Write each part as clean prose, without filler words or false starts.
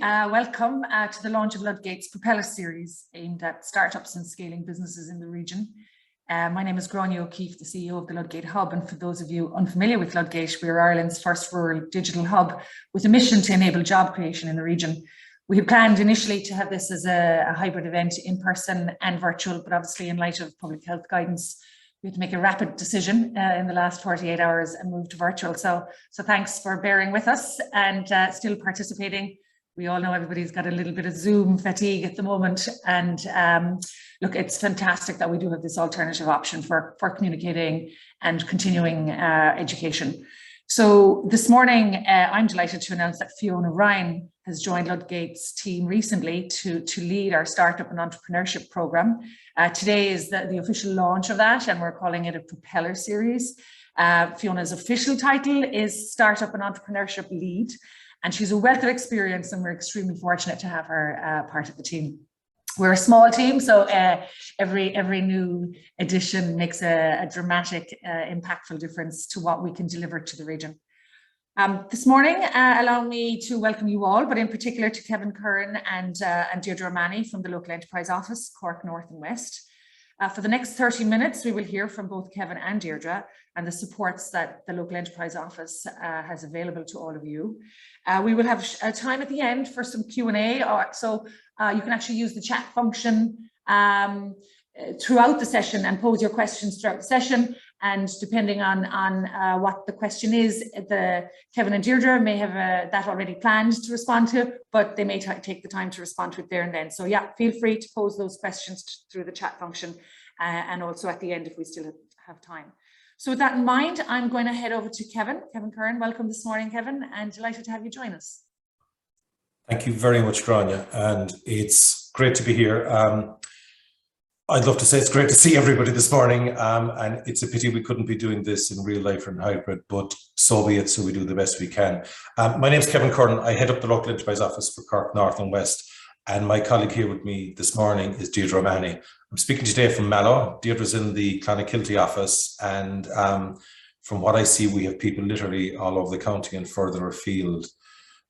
Welcome to the launch of Ludgate's Propeller series aimed at startups and scaling businesses in the region. My name is Grania O'Keefe, the CEO of the Ludgate Hub, and for those of you unfamiliar with Ludgate, we are Ireland's first rural digital hub with a mission to enable job creation in the region. We had planned initially to have this as a hybrid event, in person and virtual, but obviously in light of public health guidance, we had to make a rapid decision in the last 48 hours and move to virtual. So thanks for bearing with us and still participating. We all know everybody's got a little bit of Zoom fatigue at the moment, and look, it's fantastic that we do have this alternative option for communicating and continuing education. So this morning, I'm delighted to announce that Fiona Ryan has joined Ludgate's team recently to lead our startup and entrepreneurship program. Today is the official launch of that, and we're calling it a Propeller series. Fiona's official title is Startup and Entrepreneurship Lead, and she's a wealth of experience, and we're extremely fortunate to have her part of the team. We're a small team, so every new addition makes a dramatic, impactful difference to what we can deliver to the region. This morning, allow me to welcome you all, but in particular to Kevin, Curran and Deirdre Mahoney from the Local Enterprise Office, Cork North and West. For the next 30 minutes, we will hear from both Kevin and Deirdre and the supports that the Local Enterprise Office has available to all of you. We will have a time at the end for some Q&A, so you can actually use the chat function throughout the session and pose your questions throughout the session. And depending on what the question is, Kevin and Deirdre may have that already planned to respond to, but they may take the time to respond to it there and then. So yeah, feel free to pose those questions through the chat function and also at the end if we still have time. So with that in mind, I'm going to head over to Kevin Curran. Welcome this morning, Kevin, and delighted to have you join us. Thank you very much, Grania, and it's great to be here. I'd love to say it's great to see everybody this morning, and it's a pity we couldn't be doing this in real life or in hybrid, but so be it, so we do the best we can. My name's Kevin Curran. I head up the Local Enterprise Office for Cork North and West, and my colleague here with me this morning is Deirdre Mahoney. I'm speaking today from Mallow. Deirdre's in the Clonakilty office, and from what I see, we have people literally all over the county and further afield.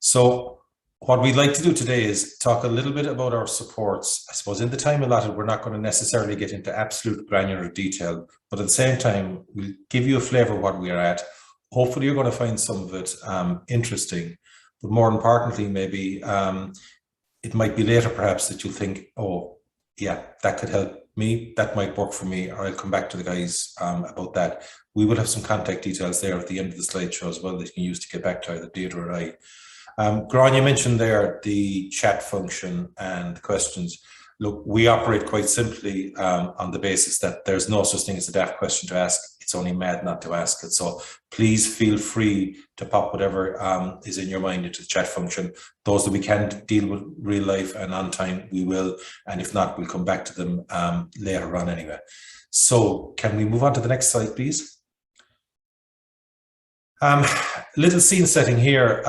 So what we'd like to do today is talk a little bit about our supports. I suppose in the time allotted, we're not going to necessarily get into absolute granular detail, but at the same time, we'll give you a flavour of what we are at. Hopefully you're going to find some of it interesting, but more importantly, maybe it might be later perhaps that you'll think, oh yeah, that could help me, that might work for me, or I'll come back to the guys about that. We will have some contact details there at the end of the slideshow as well that you can use to get back to either Deirdre or I. Grania mentioned there the chat function and the questions. Look, we operate quite simply on the basis that there's no such thing as a daft question to ask. It's only mad not to ask it. So please feel free to pop whatever is in your mind into the chat function. Those that we can deal with real life and on time, we will. And if not, we'll come back to them later on anyway. So can we move on to the next slide, please? Little scene setting here.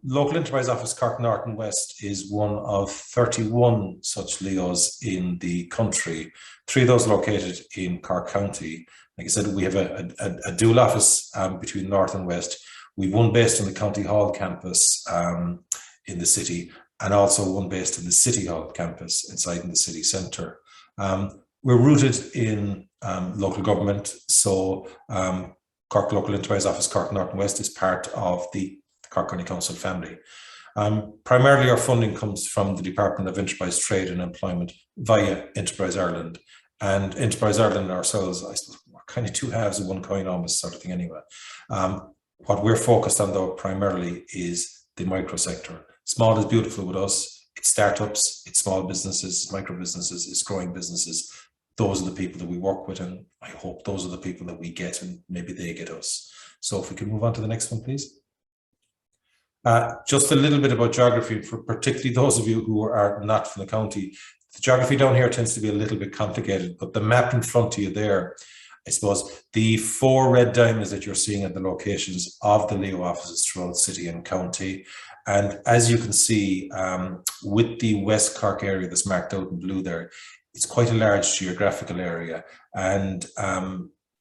Local Enterprise Office Cork North and West is one of 31 such LEOs in the country. 3 of those located in Cork County. Like I said, we have a dual office between North and West. We've one based in the County Hall campus in the city, and also one based in the City Hall campus inside in the city centre. We're rooted in local government, so Cork Local Enterprise Office Cork North and West is part of the Cork County Council family. Primarily our funding comes from the Department of Enterprise, Trade and Employment via Enterprise Ireland. And Enterprise Ireland ourselves, I suppose, we're kind of two halves of one coin almost sort of thing anyway. What we're focused on though primarily is the micro sector. Small is beautiful with us. It's startups, it's small businesses, micro businesses, it's growing businesses. Those are the people that we work with, and I hope those are the people that we get, and maybe they get us. So if we can move on to the next one, please. Just a little bit about geography, for particularly those of you who are not from the county. The geography down here tends to be a little bit complicated, but the map in front of you there, I suppose, the 4 red diamonds that you're seeing at the locations of the LEO offices throughout city and county. And as you can see, with the West Cork area that's marked out in blue there, it's quite a large geographical area, and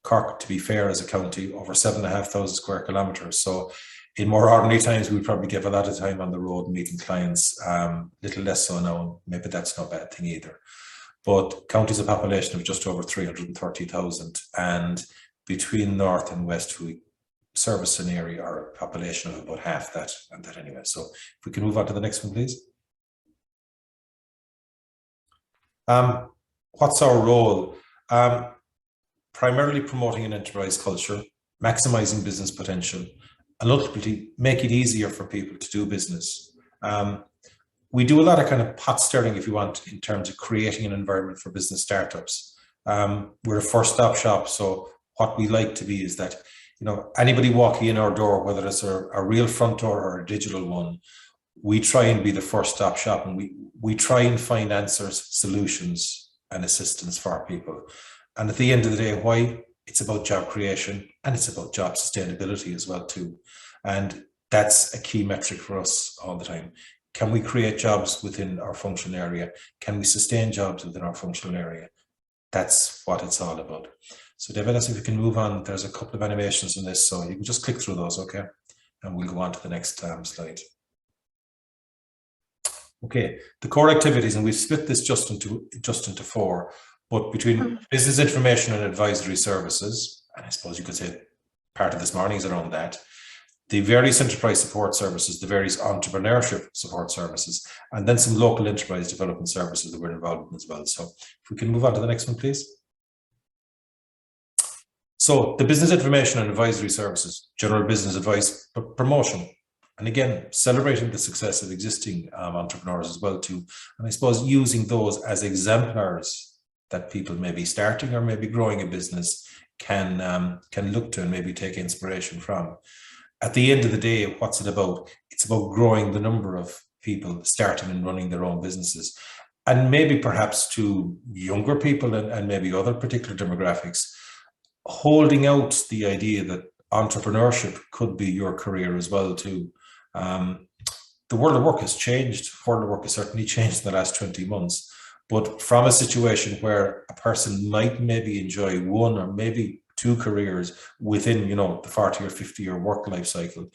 Cork, to be fair, as a county, over 7,500 square kilometres. So In more ordinary times, we probably give a lot of time on the road meeting clients, little less so now. Maybe that's no bad thing either. But county's a population of just over 330,000, and between north and west, we service an area or a population of about half that, and that anyway. So if we can move on to the next one, please. What's our role? Primarily promoting an enterprise culture, maximizing business potential, and ultimately make it easier for people to do business. We do a lot of kind of pot stirring, if you want, in terms of creating an environment for business startups. We're a first-stop shop, so what we like to be is that, you know, anybody walking in our door, whether it's a real front door or a digital one, we try and be the first-stop shop, and we try and find answers, solutions, and assistance for people. And at the end of the day, why? It's about job creation, and it's about job sustainability as well too. And that's a key metric for us all the time. Can we create jobs within our functional area? Can we sustain jobs within our functional area? That's what it's all about. So David, if we can move on, there's a couple of animations in this, so you can just click through those, okay? And we'll go on to the next slide. Okay, the core activities, and we've split this just into four, but between business information and advisory services, and I suppose you could say part of this morning is around that, the various enterprise support services, the various entrepreneurship support services, and then some local enterprise development services that we're involved in as well. So if we can move on to the next one, please. So the business information and advisory services, general business advice, promotion, and again, celebrating the success of existing entrepreneurs as well too. And I suppose using those as exemplars that people may be starting or maybe growing a business can look to and maybe take inspiration from. At the end of the day, what's it about? It's about growing the number of people starting and running their own businesses. And maybe perhaps to younger people and maybe other particular demographics, holding out the idea that entrepreneurship could be your career as well too. The world of work has changed. The world of work has certainly changed in the last 20 months. But from a situation where a person might maybe enjoy one or maybe two careers within, you know, the 40 or 50-year work life cycle,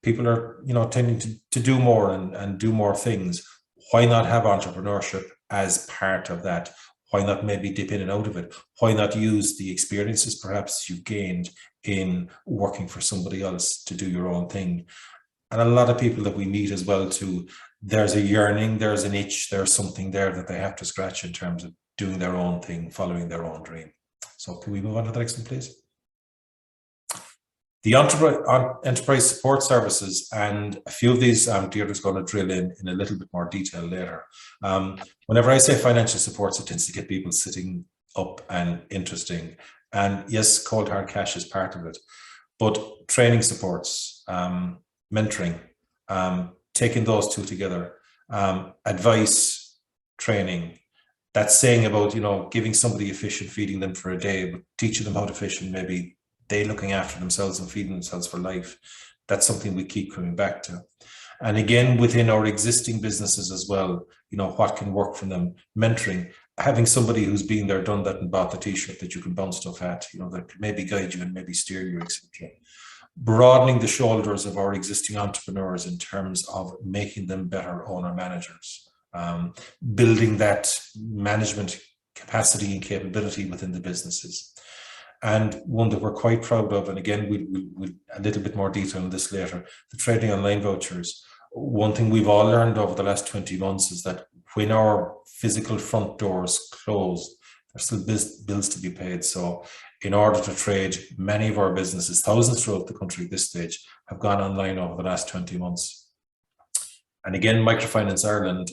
people are, you know, tending to do more and do more things. Why not have entrepreneurship as part of that? Why not maybe dip in and out of it? Why not use the experiences perhaps you've gained in working for somebody else to do your own thing? And a lot of people that we meet as well too, there's a yearning, there's an itch, there's something there that they have to scratch in terms of doing their own thing, following their own dream. So can we move on to the next one, please? The enterprise support services, and a few of these Deirdre's going to drill in a little bit more detail later. Whenever I say financial supports, it tends to get people sitting up and interesting. And yes, cold hard cash is part of it, but training supports, mentoring, taking those two together, advice, training, that saying about, you know, giving somebody a fish and feeding them for a day, but teaching them how to fish and maybe they looking after themselves and feeding themselves for life. That's something we keep coming back to. And again, within our existing businesses as well, you know, what can work for them, mentoring, having somebody who's been there, done that and bought the t-shirt that you can bounce stuff at, you know, that could maybe guide you and maybe steer you, etc. Broadening the shoulders of our existing entrepreneurs in terms of making them better owner managers, building that management capacity and capability within the businesses. And one that we're quite proud of, and again, we'll a little bit more detail on this later, the trading online vouchers. One thing we've all learned over the last 20 months is that when our physical front doors close, there's still bills to be paid. So in order to trade, many of our businesses, thousands throughout the country at this stage, have gone online over the last 20 months. And again, Microfinance Ireland,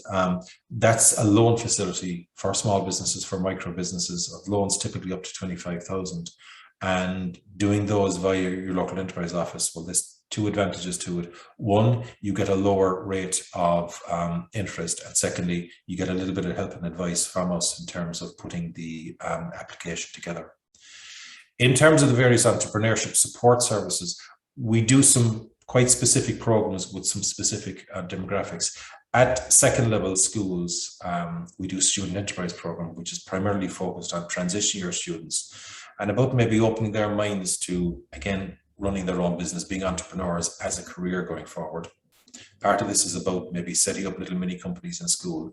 that's a loan facility for small businesses, for micro businesses, of loans typically up to 25,000. And doing those via your local enterprise office, well, there's two advantages to it. One, you get a lower rate of interest. And secondly, you get a little bit of help and advice from us in terms of putting the application together. In terms of the various entrepreneurship support services, we do some quite specific programs with some specific demographics. At second level schools, we do a student enterprise program, which is primarily focused on transition year students and about maybe opening their minds to, again, running their own business, being entrepreneurs as a career going forward. Part of this is about maybe setting up little mini companies in school.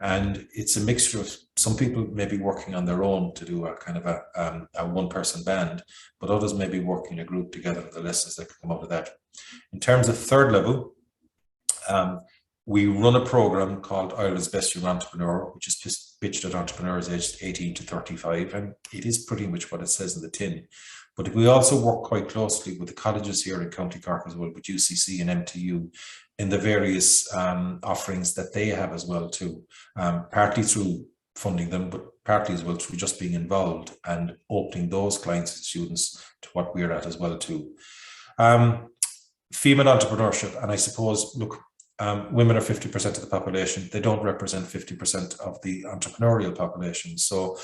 And it's a mixture of some people may be working on their own to do a kind of a one-person band, but others may be working in a group together for the lessons that can come out of that. In terms of third level, we run a program called Ireland's Best Young Entrepreneur, which is pitched at entrepreneurs aged 18 to 35. And it is pretty much what it says in the tin. But we also work quite closely with the colleges here in County Cork as well, with UCC and MTU, in the various offerings that they have as well too, partly through funding them, but partly as well through just being involved and opening those clients and students to what we're at as well too. Female entrepreneurship, and I suppose, look, women are 50% of the population. They don't represent 50% of the entrepreneurial population. So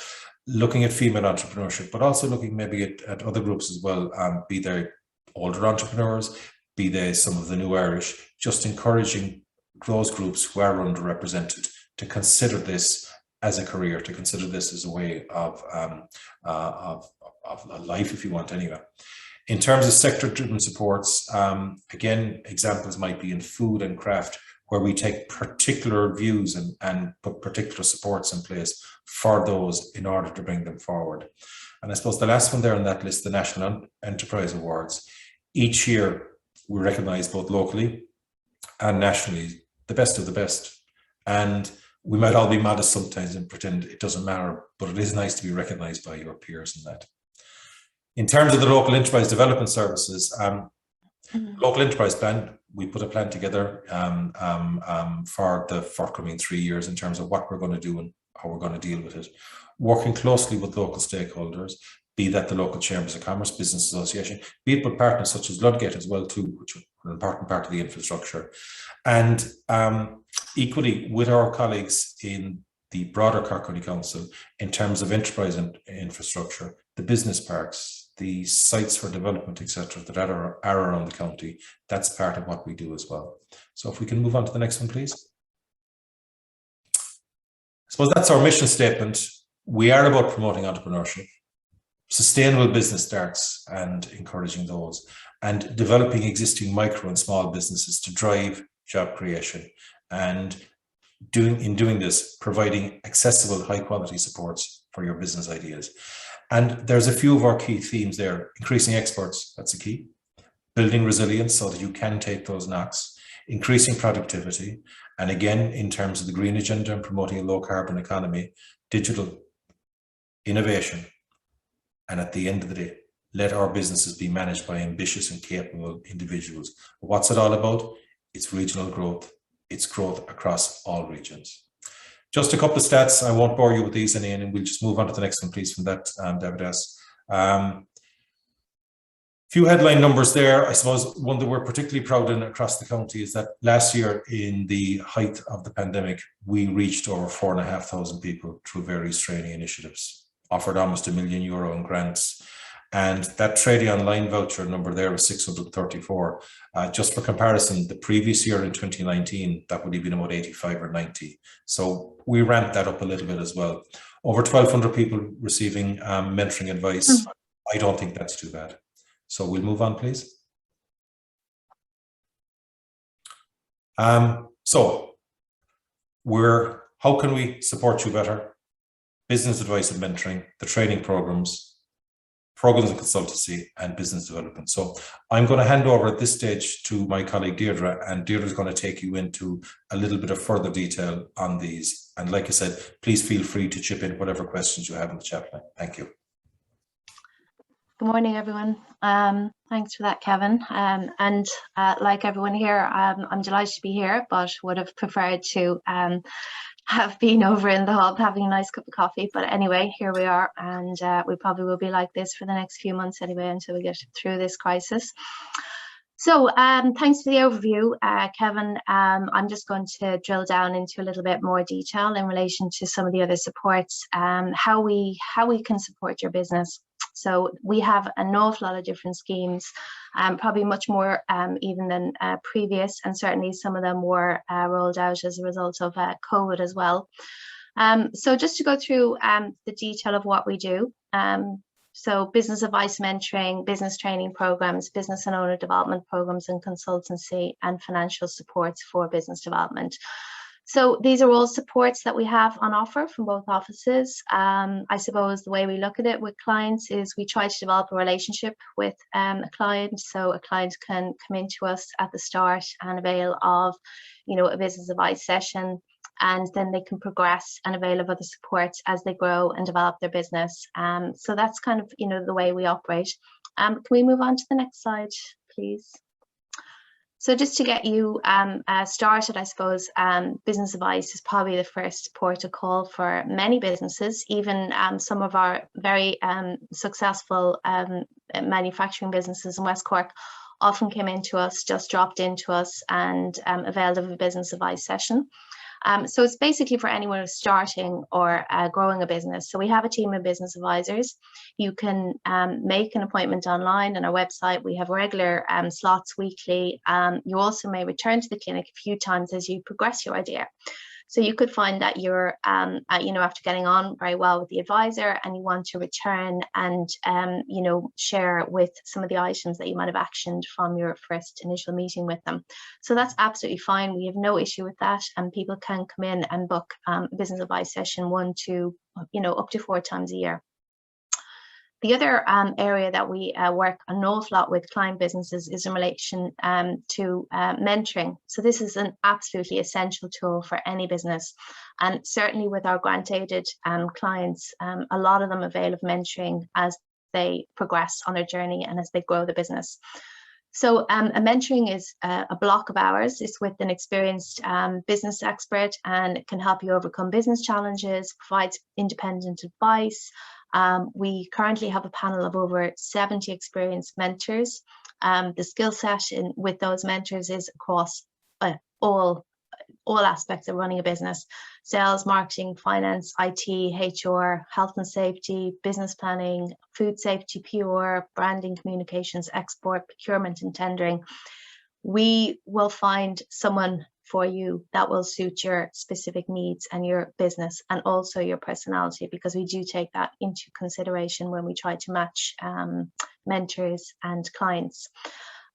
looking at female entrepreneurship, but also looking maybe at other groups as well, be they older entrepreneurs, be they some of the new Irish, just encouraging those groups who are underrepresented to consider this as a career, to consider this as a way of life, if you want, anyway. In terms of sector-driven supports, again, examples might be in food and craft, where we take particular views and put particular supports in place for those in order to bring them forward. And I suppose the last one there on that list, the National Enterprise Awards. Each year, we recognise both locally and nationally the best of the best. And we might all be modest sometimes and pretend it doesn't matter, but it is nice to be recognised by your peers in that. In terms of the local enterprise development services, local enterprise plan, we put a plan together for the forthcoming 3 years in terms of what we're going to do and how we're going to deal with it. Working closely with local stakeholders, be that the local chambers of commerce, business association, be it with partners such as Ludgate as well too, which are an important part of the infrastructure. And equally with our colleagues in the broader Cork County Council in terms of enterprise and infrastructure, the business parks, the sites for development, etc., that are around the county. That's part of what we do as well. So if we can move on to the next one, please. I suppose that's our mission statement. We are about promoting entrepreneurship, sustainable business starts and encouraging those, and developing existing micro and small businesses to drive job creation, and in doing this, providing accessible, high quality supports for your business ideas. And there's a few of our key themes there. Increasing exports, that's the key. Building resilience so that you can take those knocks. Increasing productivity. And again, in terms of the green agenda and promoting a low carbon economy, digital innovation. And at the end of the day, let our businesses be managed by ambitious and capable individuals. What's it all about? It's regional growth. It's growth across all regions. Just a couple of stats. I won't bore you with these, and we'll just move on to the next one, please, from that, David S. Few headline numbers there. I suppose one that we're particularly proud in across the county is that last year, in the height of the pandemic, we reached over 4,500 people through various training initiatives, offered almost €1 million in grants. And that trading online voucher number there was 634. Just for comparison, the previous year in 2019, that would have been about 85 or 90. So we ramped that up a little bit as well. Over 1,200 people receiving mentoring advice. I don't think that's too bad. So we'll move on, please. So how can we support you better? Business advice and mentoring, the training programs and consultancy, and business development. So I'm going to hand over at this stage to my colleague Deirdre, and Deirdre is going to take you into a little bit of further detail on these. And like I said, please feel free to chip in whatever questions you have in the chat line. Thank you. Good morning, everyone. Thanks for that, Kevin. Like everyone here, I'm delighted to be here, but would have preferred to have been over in the hub having a nice cup of coffee. But anyway, here we are, and we probably will be like this for the next few months anyway, until we get through this crisis. So thanks for the overview, Kevin. I'm just going to drill down into a little bit more detail in relation to some of the other supports, how we can support your business. So we have an awful lot of different schemes, probably much more even than previous, and certainly some of them were rolled out as a result of COVID as well. So just to go through the detail of what we do. So business advice mentoring, business training programs, business and owner development programs and consultancy, and financial supports for business development. So these are all supports that we have on offer from both offices. I suppose the way we look at it with clients is we try to develop a relationship with a client. So a client can come into us at the start and avail of, a business advice session, and then they can progress and avail of other supports as they grow and develop their business. So that's kind of, the way we operate. Can we move on to the next slide, please? So just to get you started, I suppose, business advice is probably the first port of call for many businesses. Even some of our very successful manufacturing businesses in West Cork often came into us, just dropped into us and availed of a business advice session. So it's basically for anyone who's starting or growing a business. So we have a team of business advisors. You can make an appointment online on our website. We have regular slots weekly. You also may return to the clinic a few times as you progress your idea. So you could find that you're, after getting on very well with the advisor and you want to return and, share with some of the items that you might have actioned from your first initial meeting with them. So that's absolutely fine. We have no issue with that. And people can come in and book a business advice session 1 to, up to 4 times a year. The other area that we work an awful lot with client businesses is in relation to mentoring. So this is an absolutely essential tool for any business. And certainly with our grant-aided clients, a lot of them avail of mentoring as they progress on their journey and as they grow the business. So a mentoring is a block of hours. It's with an experienced business expert, and it can help you overcome business challenges, provides independent advice. We currently have a panel of over 70 experienced mentors. The skill set with those mentors is across all aspects of running a business: sales, marketing, finance, IT, HR, health and safety, business planning, food safety, PR, branding, communications, export, procurement and tendering. We will find someone for you that will suit your specific needs and your business and also your personality, because we do take that into consideration when we try to match mentors and clients.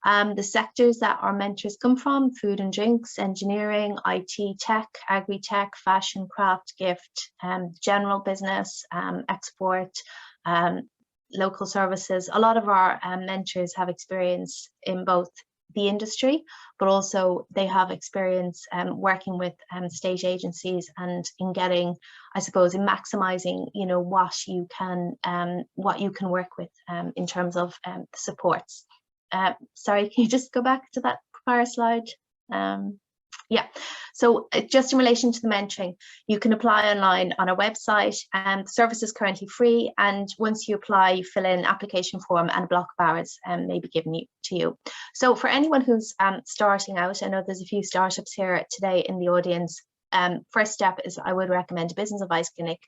The sectors that our mentors come from: food and drinks, engineering, IT, tech, agri-tech, fashion, craft, gift, general business, export, local services. A lot of our mentors have experience in both the industry, but also they have experience working with state agencies and in getting, I suppose, in maximizing, what you can work with in terms of supports. Sorry, can you just go back to that prior slide? Yeah, so just in relation to the mentoring, you can apply online on our website, and the service is currently free. And once you apply, you fill in an application form and a block of hours may be given to you. So for anyone who's starting out, I know there's a few startups here today in the audience. First step is I would recommend a business advice clinic.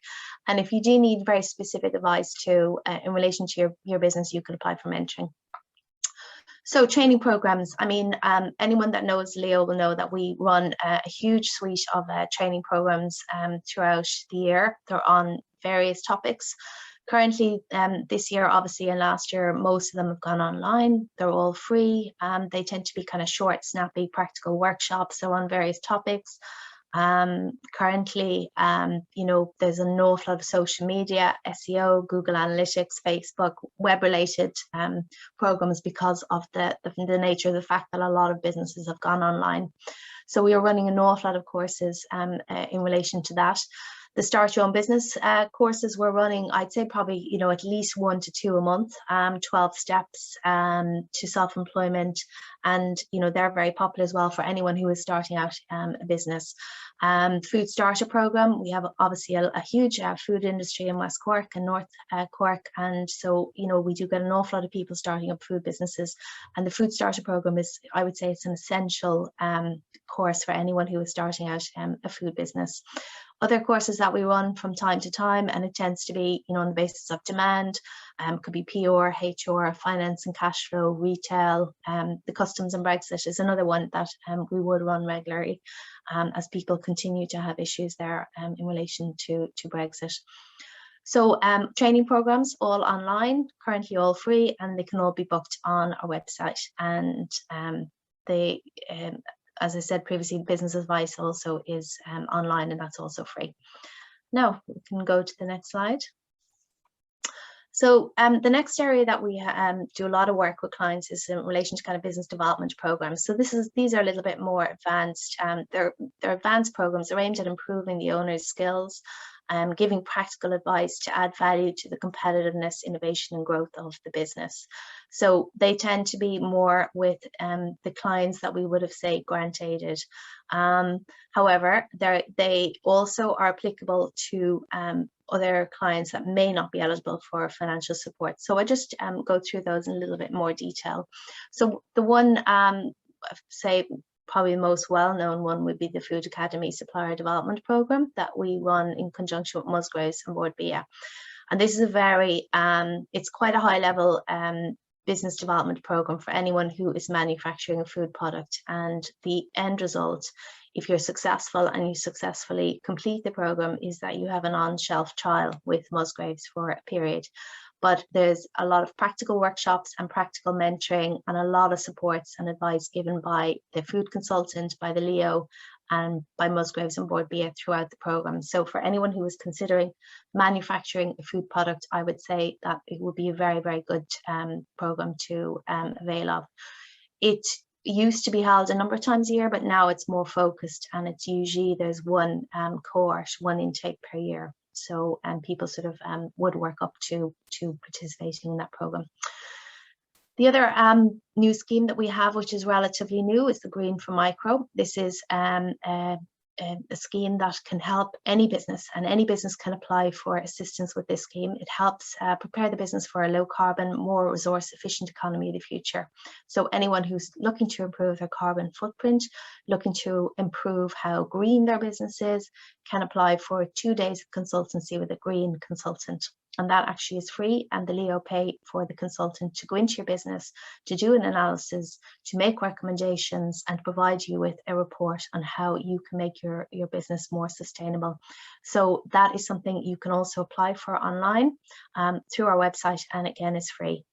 And if you do need very specific advice in relation to your business, you can apply for mentoring. So training programs, anyone that knows Leo will know that we run a huge suite of training programs throughout the year. They're on various topics. Currently, this year, obviously, and last year, most of them have gone online. They're all free. They tend to be kind of short, snappy, practical workshops. They're on various topics. Currently, there's an awful lot of social media, SEO, Google Analytics, Facebook, web-related programs because of the nature of the fact that a lot of businesses have gone online. So we are running an awful lot of courses in relation to that. The Start Your Own Business courses we're running, I'd say probably, at least 1 to 2 a month, 12 steps to self-employment. And, they're very popular as well for anyone who is starting out a business. Food Starter Program, we have obviously a huge food industry in West Cork and North Cork. And so, we do get an awful lot of people starting up food businesses. And the Food Starter Program is, I would say, it's an essential course for anyone who is starting out a food business. Other courses that we run from time to time, and it tends to be, on the basis of demand, could be PR, HR, finance and cash flow, retail. The customs and Brexit is another one that we would run regularly as people continue to have issues there in relation to Brexit. So training programs all online, currently all free, and they can all be booked on our website. And they, as I said previously, business advice also is online, and that's also free. Now we can go to the next slide. So the next area that we do a lot of work with clients is in relation to kind of business development programs. So these are a little bit more advanced. They're advanced programs. They're aimed at improving the owner's skills, giving practical advice to add value to the competitiveness, innovation and growth of the business. So they tend to be more with the clients that we would have, say, grant aided. However, they also are applicable to other clients that may not be eligible for financial support. So I just go through those in a little bit more detail. So the one, say, probably the most well-known one would be the Food Academy Supplier Development Programme that we run in conjunction with Musgraves and Board BIA. And this is a very, it's quite a high-level business development programme for anyone who is manufacturing a food product. And the end result, if you're successful and you successfully complete the programme, is that you have an on-shelf trial with Musgraves for a period. But there's a lot of practical workshops and practical mentoring and a lot of supports and advice given by the food consultant, by the Leo, and by Musgraves and Board BIA throughout the programme. So for anyone who is considering manufacturing a food product, I would say that it would be a very, very good programme to avail of. It used to be held a number of times a year, but now it's more focused, and it's usually there's one cohort, one intake per year. So people sort of would work up to participating in that programme. The other new scheme that we have, which is relatively new, is the Green for Micro. This is a scheme that can help any business, and any business can apply for assistance with this scheme. It helps prepare the business for a low carbon, more resource efficient economy of the future. So anyone who's looking to improve their carbon footprint, looking to improve how green their business is, can apply for 2 days of consultancy with a green consultant. And that actually is free, and the Leo pay for the consultant to go into your business, to do an analysis, to make recommendations, and provide you with a report on how you can make your business more sustainable. So that is something you can also apply for online through our website, and again is free.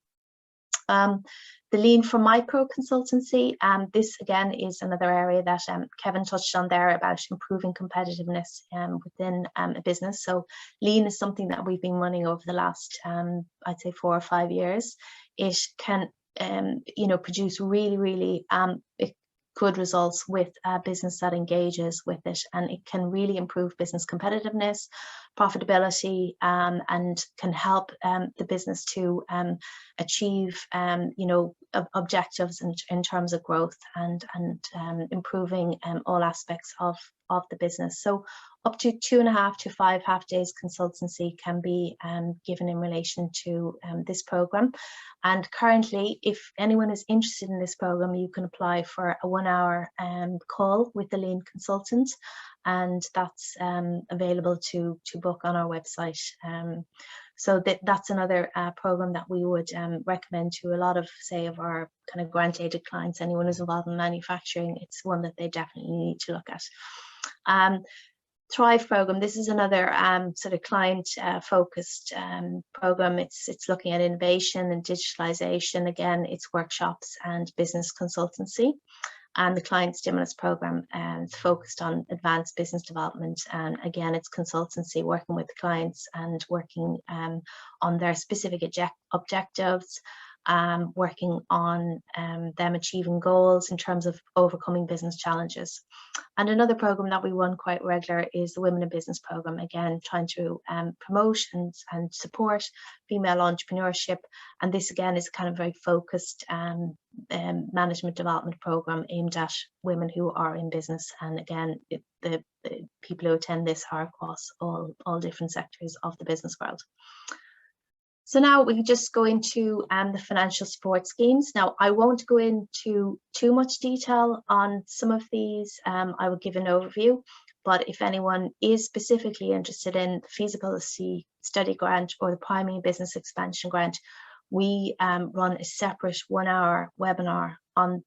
The Lean for Micro consultancy, this again is another area that Kevin touched on there about improving competitiveness within a business. So Lean is something that we've been running over the last, I'd say 4 or 5 years. It can, produce really good results with a business that engages with it, and it can really improve business competitiveness, profitability, and can help the business to achieve objectives in terms of growth and improving all aspects of the business. So up to 2.5 to 5 half days consultancy can be given in relation to this programme. And currently, if anyone is interested in this programme, you can apply for a 1 hour call with the Lean consultant, and that's available to book on our website. So that's another programme that we would recommend to a lot of, say, of our kind of grant-aided clients. Anyone who's involved in manufacturing, it's one that they definitely need to look at. Thrive programme, this is another sort of client focused programme. It's looking at innovation and digitalization. Again, it's workshops and business consultancy. And the client stimulus programme is focused on advanced business development. And again, it's consultancy, working with clients and working on their specific objectives, working on them achieving goals in terms of overcoming business challenges. And another programme that we run quite regular is the Women in Business programme, again trying to promote and support female entrepreneurship. And this again is kind of very focused management development programme aimed at women who are in business. And again, the people who attend this are across all different sectors of the business world. So now we can just go into the financial support schemes. Now, I won't go into too much detail on some of these. I will give an overview, but if anyone is specifically interested in the feasibility study grant or the primary business expansion grant, we run a separate 1 hour webinar on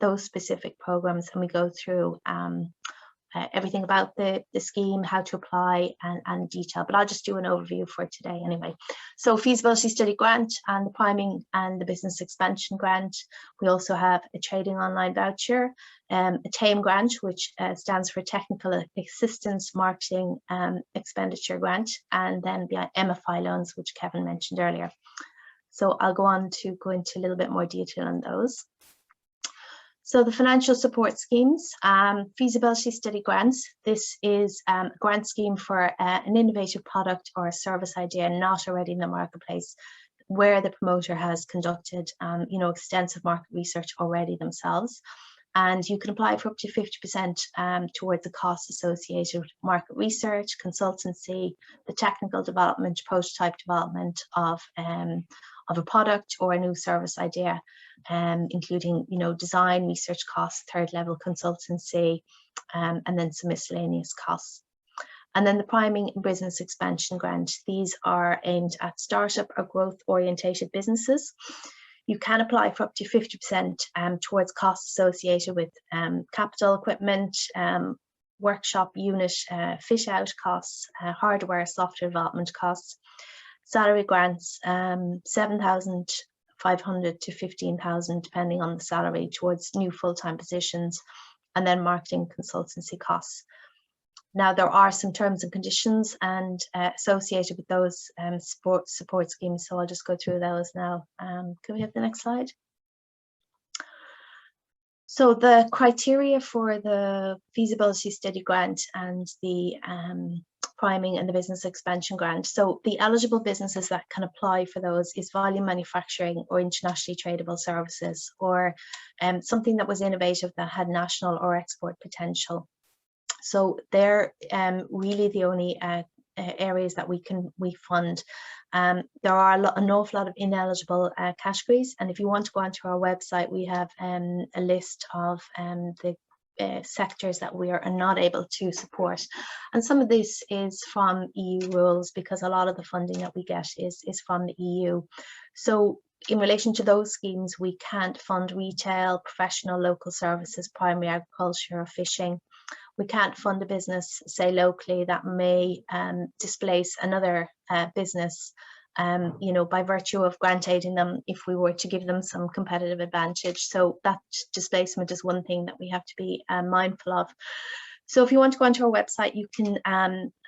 those specific programs, and we go through everything about the scheme, how to apply, and detail, but I'll just do an overview for today anyway. So feasibility study grant and the priming and the business expansion grant. We also have a trading online voucher, a T.A.M.E grant, which stands for Technical Assistance Marketing Expenditure Grant, and then the MFI loans, which Kevin mentioned earlier. So I'll go into a little bit more detail on those. So the financial support schemes, feasibility study grants. This is a grant scheme for an innovative product or a service idea not already in the marketplace, where the promoter has conducted extensive market research already themselves. And you can apply for up to 50% towards the costs associated with market research, consultancy, the technical development, prototype development of a product or a new service idea, including design, research costs, third level consultancy, and then some miscellaneous costs. And then the priming and business expansion grant. These are aimed at startup or growth orientated businesses. You can apply for up to 50% towards costs associated with capital equipment, workshop unit fit out costs, hardware, software development costs, salary grants, 7,500 to 15,000, depending on the salary, towards new full-time positions, and then marketing consultancy costs. Now, there are some terms and conditions and associated with those support schemes, so I'll just go through those now. Can we have the next slide? So the criteria for the feasibility study grant and the priming and the business expansion grant. So the eligible businesses that can apply for those is volume manufacturing or internationally tradable services, or something that was innovative that had national or export potential. So they're really the only areas that we fund. There are an awful lot of ineligible categories, and if you want to go onto our website, we have a list of the sectors that we are not able to support, and some of this is from EU rules, because a lot of the funding that we get is from the EU. So in relation to those schemes, we can't fund retail, professional, local services, primary agriculture or fishing. We can't fund a business, say locally, that may displace another business, by virtue of grant aiding them if we were to give them some competitive advantage. So that displacement is one thing that we have to be mindful of. So if you want to go onto our website, you can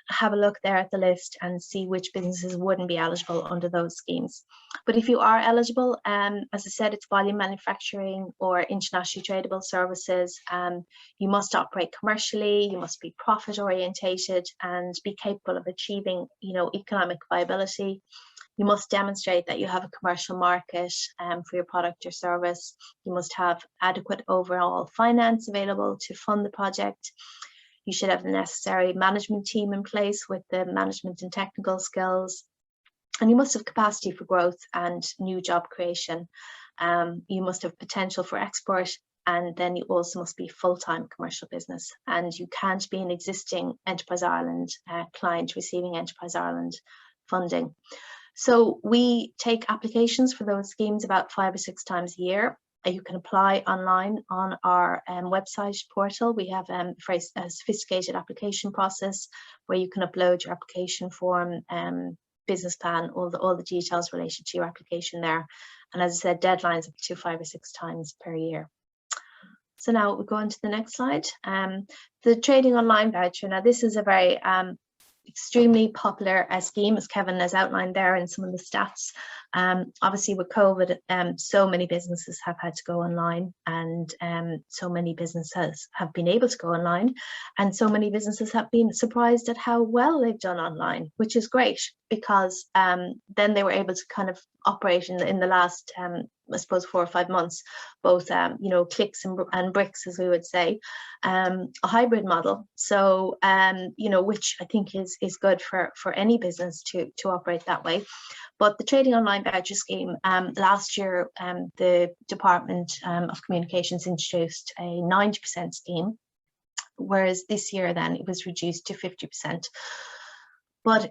have a look there at the list and see which businesses wouldn't be eligible under those schemes. But if you are eligible, as I said, it's volume manufacturing or internationally tradable services. You must operate commercially, you must be profit orientated and be capable of achieving, economic viability. You must demonstrate that you have a commercial market for your product or service. You must have adequate overall finance available to fund the project. You should have the necessary management team in place with the management and technical skills. And you must have capacity for growth and new job creation. You must have potential for export, and then you also must be full-time commercial business. And you can't be an existing Enterprise Ireland client receiving Enterprise Ireland funding. So we take applications for those schemes about 5 or 6 times a year. You can apply online on our website portal. We have a very sophisticated application process where you can upload your application form, business plan, all the details related to your application there. And as I said, deadlines up to 5 or 6 times per year. So now we'll go on to the next slide. The trading online voucher. Now this is a very extremely popular scheme, as Kevin has outlined there in some of the stats. Obviously with COVID, so many businesses have had to go online, and so many businesses have been able to go online, and so many businesses have been surprised at how well they've done online, which is great, because then they were able to kind of operate in the last I suppose 4 or 5 months, both clicks and bricks, as we would say, a hybrid model. So which I think is good for any business to operate that way. But the trading online voucher scheme, last year the Department of Communications introduced a 90% scheme, whereas this year then it was reduced to 50%. But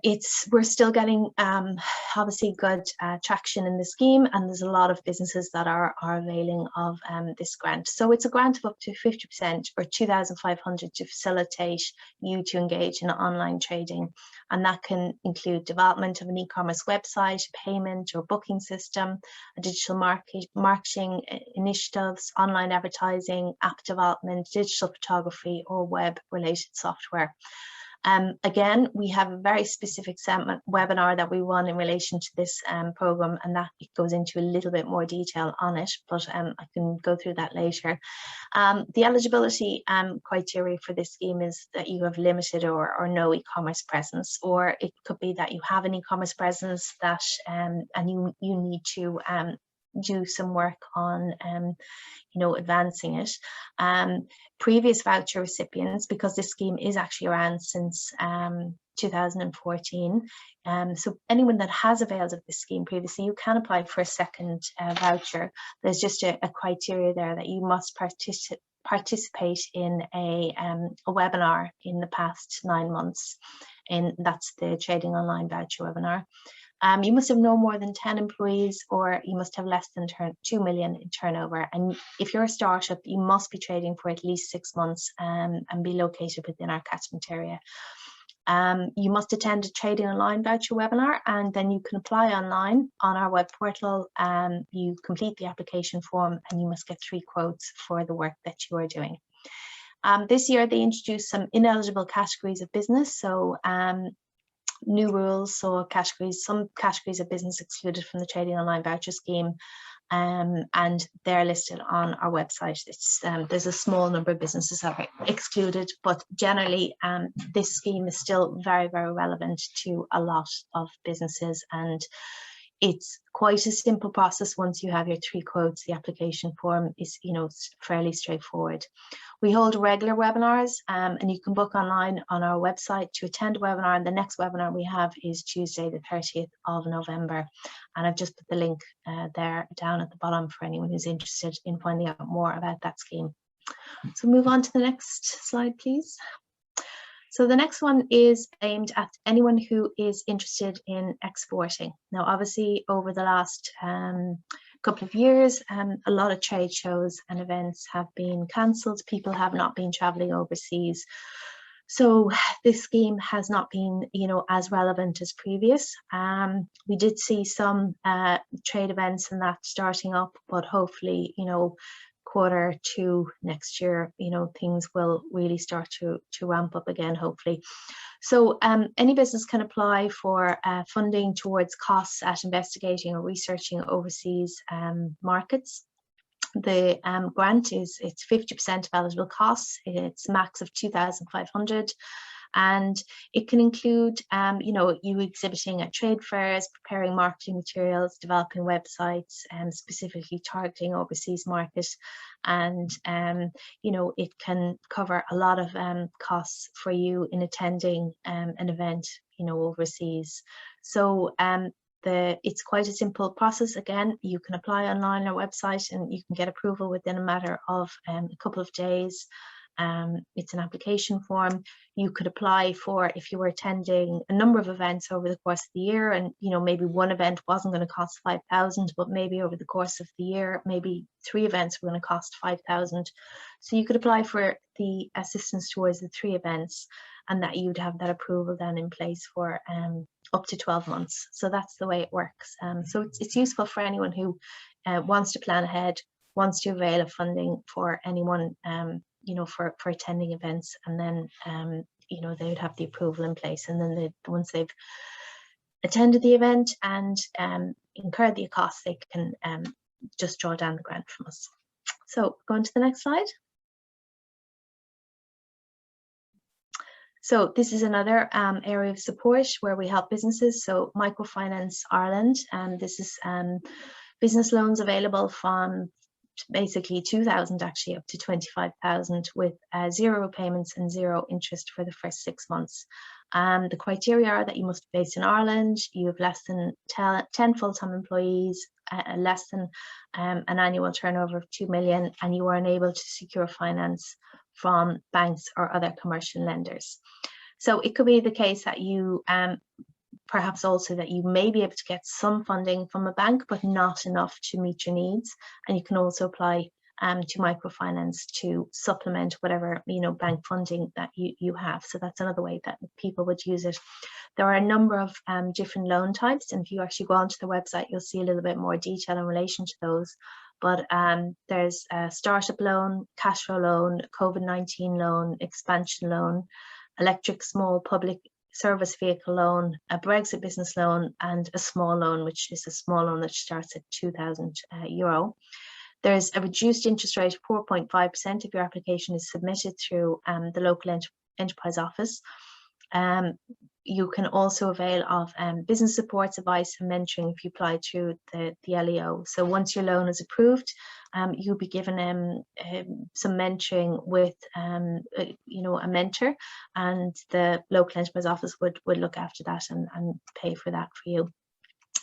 we're still getting obviously good traction in the scheme, and there's a lot of businesses that are availing of this grant. So it's a grant of up to 50% or 2,500 to facilitate you to engage in online trading. And that can include development of an e-commerce website, payment or booking system, a digital marketing initiatives, online advertising, app development, digital photography, or web-related software. Again, we have a very specific webinar that we run in relation to this program, and that it goes into a little bit more detail on it, but I can go through that later. The eligibility criteria for this scheme is that you have limited or no e-commerce presence, or it could be that you have an e-commerce presence that and you need to do some work on advancing it. Previous voucher recipients, because this scheme is actually around since 2014, so anyone that has availed of this scheme previously, you can apply for a second voucher. There's just a criteria there that you must participate in a webinar in the past 9 months, and that's the Trading Online Voucher webinar. You must have no more than 10 employees, or you must have less than 2 million in turnover. And if you're a startup, you must be trading for at least 6 months and be located within our catchment area. You must attend a Trading Online Voucher webinar, and then you can apply online on our web portal. You complete the application form, and you must get 3 quotes for the work that you are doing. This year, they introduced some ineligible categories of business. So new rules, so some categories of business excluded from the Trading Online Voucher scheme, and they're listed on our website. There's a small number of businesses that are excluded, but generally this scheme is still very, very relevant to a lot of businesses, and it's quite a simple process. Once you have your 3 quotes, the application form is, it's fairly straightforward. We hold regular webinars, and you can book online on our website to attend a webinar. And the next webinar we have is Tuesday, the 30th of November. And I've just put the link there down at the bottom for anyone who's interested in finding out more about that scheme. So move on to the next slide, please. So the next one is aimed at anyone who is interested in exporting. Now, obviously, over the last couple of years, a lot of trade shows and events have been cancelled. People have not been travelling overseas. So this scheme has not been, as relevant as previous. We did see some trade events and that starting up, but hopefully, Q2 next year, things will really start to ramp up again, hopefully. So any business can apply for funding towards costs at investigating or researching overseas markets. The grant it's 50% of eligible costs. It's max of 2,500. And it can include, you exhibiting at trade fairs, preparing marketing materials, developing websites, specifically targeting overseas markets. And, it can cover a lot of costs for you in attending an event, overseas. So it's quite a simple process. Again, you can apply online on our website and you can get approval within a matter of a couple of days. It's an application form. You could apply for, if you were attending a number of events over the course of the year, and maybe one event wasn't going to cost 5,000, but maybe over the course of the year, maybe 3 events were going to cost 5,000. So you could apply for the assistance towards the 3 events, and that you'd have that approval then in place for up to 12 months. So that's the way it works. So it's useful for anyone who wants to plan ahead, wants to avail of funding for anyone for attending events, and then they would have the approval in place, and then once they've attended the event and incurred the costs, they can just draw down the grant from us. So going to the next slide. So this is another area of support where we help businesses. So Microfinance Ireland, and this is business loans available from basically 2,000 actually up to 25,000 with 0 repayments and 0 interest for the first 6 months. The criteria are that you must be based in Ireland, you have less than 10 full-time employees, less than an annual turnover of 2 million, and you are unable to secure finance from banks or other commercial lenders. So it could be the case that you perhaps also that you may be able to get some funding from a bank, but not enough to meet your needs. And you can also apply to microfinance to supplement whatever bank funding that you have. So that's another way that people would use it. There are a number of different loan types, and if you actually go onto the website, you'll see a little bit more detail in relation to those. But there's a startup loan, cash flow loan, COVID-19 loan, expansion loan, electric small public service vehicle loan, a Brexit business loan, and a small loan, which is a small loan that starts at €2,000. There's a reduced interest rate of 4.5% if your application is submitted through the local enterprise office. You can also avail of business supports, advice and mentoring if you apply through the LEO. So once your loan is approved, you'll be given some mentoring with a mentor, and the local enterprise office would look after that and pay for that for you.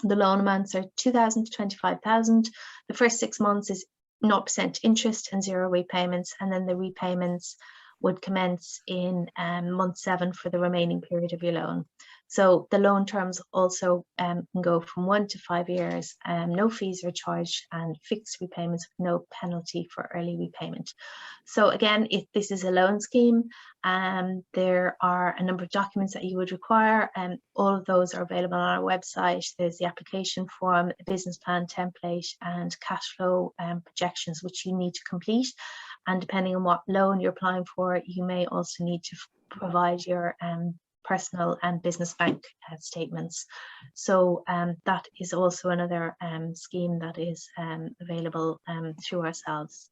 The loan amounts are 2,000 to 25,000. The first 6 months is 0% interest and 0 repayments, and then the repayments would commence in month 7 for the remaining period of your loan. So the loan terms also can go from 1 to 5 years, no fees are charged, and fixed repayments with no penalty for early repayment. So again, if this is a loan scheme, there are a number of documents that you would require, and all of those are available on our website. There's the application form, a business plan template, and cash flow projections, which you need to complete. And depending on what loan you're applying for, you may also need to provide your personal and business bank statements. So that is also another scheme that is available through ourselves.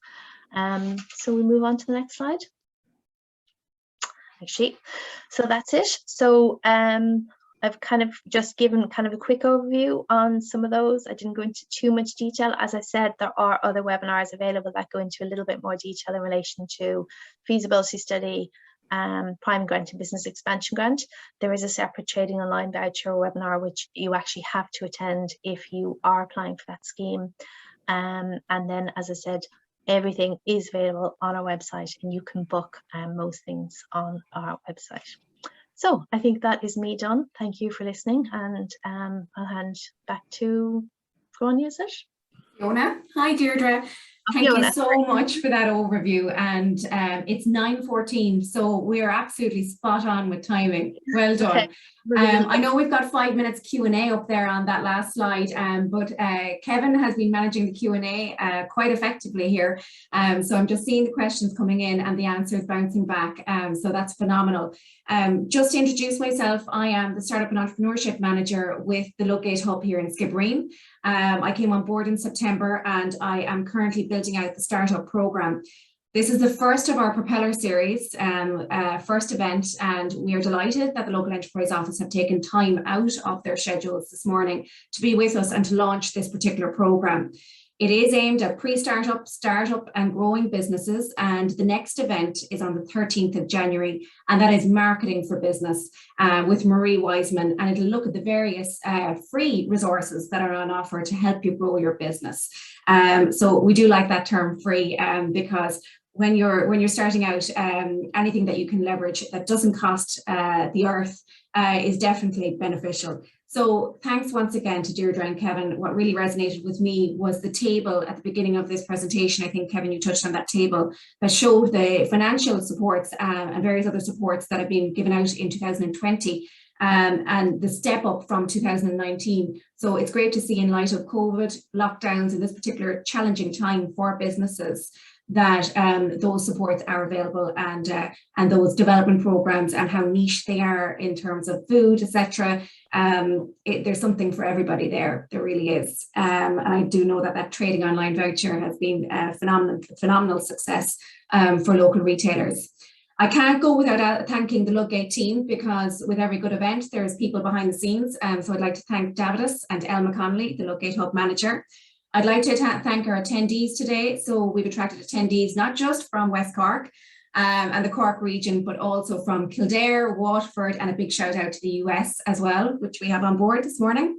So we move on to the next slide. Actually, so that's it. So I've kind of just given kind of a quick overview on some of those. I didn't go into too much detail. As I said, there are other webinars available that go into a little bit more detail in relation to feasibility study, prime grant and business expansion grant. There is a separate trading online voucher webinar which you actually have to attend if you are applying for that scheme. And then, as I said, everything is available on our website, and you can book most things on our website. So I think that is me done. Thank you for listening, and I'll hand back to Fiona, is it? Fiona. Hi, Deirdre. Thank you so much for that overview. And it's 9:14, so we're absolutely spot on with timing. Well done. Okay. I know we've got 5 minutes Q&A up there on that last slide, but Kevin has been managing the Q&A quite effectively here. So I'm just seeing the questions coming in and the answers bouncing back. So that's phenomenal. Just to introduce myself, I am the Startup and Entrepreneurship Manager with the Ludgate Hub here in Skibbereen. I came on board in September, and I am currently building out the startup program. This is the first of our Propeller series, first event, and we are delighted that the local enterprise office have taken time out of their schedules this morning to be with us and to launch this particular program. It is aimed at pre-startup, startup and growing businesses, and the next event is on the 13th of January, and that is Marketing for Business with Marie Wiseman, and it'll look at the various free resources that are on offer to help you grow your business. So we do like that term free because when you're starting out, anything that you can leverage that doesn't cost the earth is definitely beneficial. So thanks once again to Deirdre and Kevin. What really resonated with me was the table at the beginning of this presentation. I think, Kevin, you touched on that table that showed the financial supports and various other supports that have been given out in 2020 and the step up from 2019. So it's great to see, in light of COVID lockdowns in this particular challenging time for businesses, that those supports are available, and those development programs and how niche they are in terms of food, etc. There's something for everybody there. There really is. And I do know that that trading online voucher has been a phenomenal success for local retailers. I can't go without thanking the Ludgate team, because with every good event, there's people behind the scenes. So I'd like to thank Davidus and Elle McConnelly, the Ludgate Hub manager. I'd like to thank our attendees today. So we've attracted attendees not just from West Cork and the Cork region, but also from Kildare, Waterford, and a big shout out to the US as well, which we have on board this morning.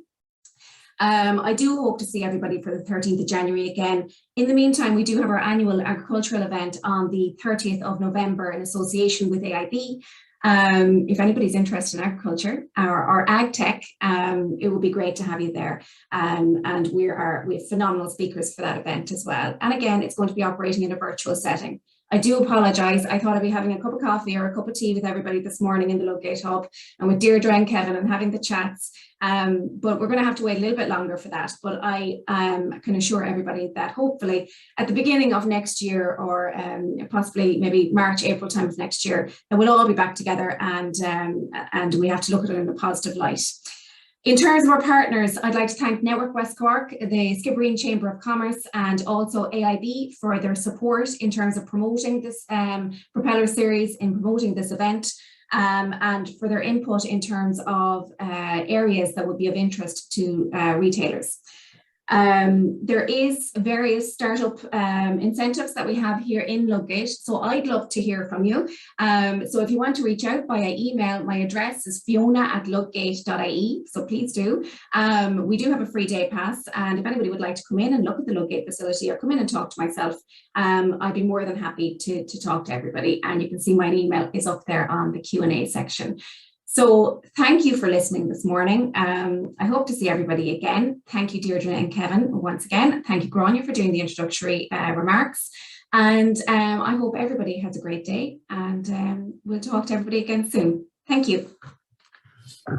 I do hope to see everybody for the 13th of January again. In the meantime, we do have our annual agricultural event on the 30th of November in association with AIB. If anybody's interested in agriculture or ag tech, it would be great to have you there. And we have phenomenal speakers for that event as well. And again, it's going to be operating in a virtual setting. I do apologise. I thought I'd be having a cup of coffee or a cup of tea with everybody this morning in the Ludgate Hub and with Deirdre and Kevin and having the chats. But we're going to have to wait a little bit longer for that. But I can assure everybody that hopefully at the beginning of next year, or possibly maybe March, April time of next year, that we'll all be back together, and we have to look at it in a positive light. In terms of our partners, I'd like to thank Network West Cork, the Skibbereen Chamber of Commerce, and also AIB for their support in terms of promoting this Propeller series, in promoting this event, and for their input in terms of areas that would be of interest to retailers. There is various startup incentives that we have here in Ludgate, so I'd love to hear from you. So if you want to reach out via email, my address is fiona@ludgate.ie, so please do. We do have a free day pass, and if anybody would like to come in and look at the Ludgate facility or come in and talk to myself, I'd be more than happy to talk to everybody, and you can see my email is up there on the Q&A section. So thank you for listening this morning. I hope to see everybody again. Thank you, Deirdre and Kevin, once again. Thank you, Grania, for doing the introductory remarks. And I hope everybody has a great day, and we'll talk to everybody again soon. Thank you.